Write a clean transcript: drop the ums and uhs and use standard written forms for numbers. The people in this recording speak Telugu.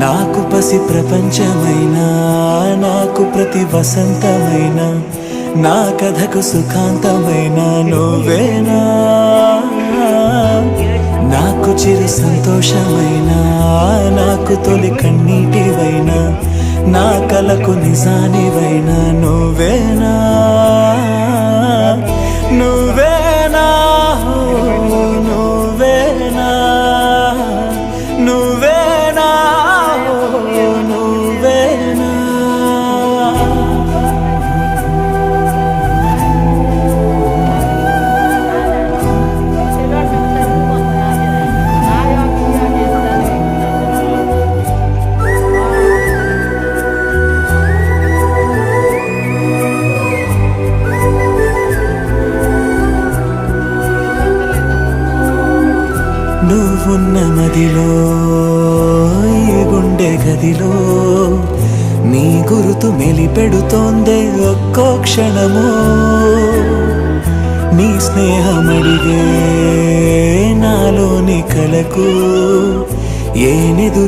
నాకు పసి ప్రపంచమైనా, నాకు ప్రతి వసంతమైన, నా కథకు సుఖాంతమైన నువ్వేనా. నాకు చిరు సంతోషమైనా, నాకు తొలి కన్నీటివైనా, నా కలకు నిజానివైనా నువ్వేనా. నువ్వేనా నువ్వేనా నువ్వేనా నువ్వేనా. నువ్వున్న మదిలో, ఈ గుండె గదిలో నీ గురుతు మెలిపెడుతోందే ఒక్కో క్షణము. నీ స్నేహమడిగే నాలోని కలకు ఏ నిదు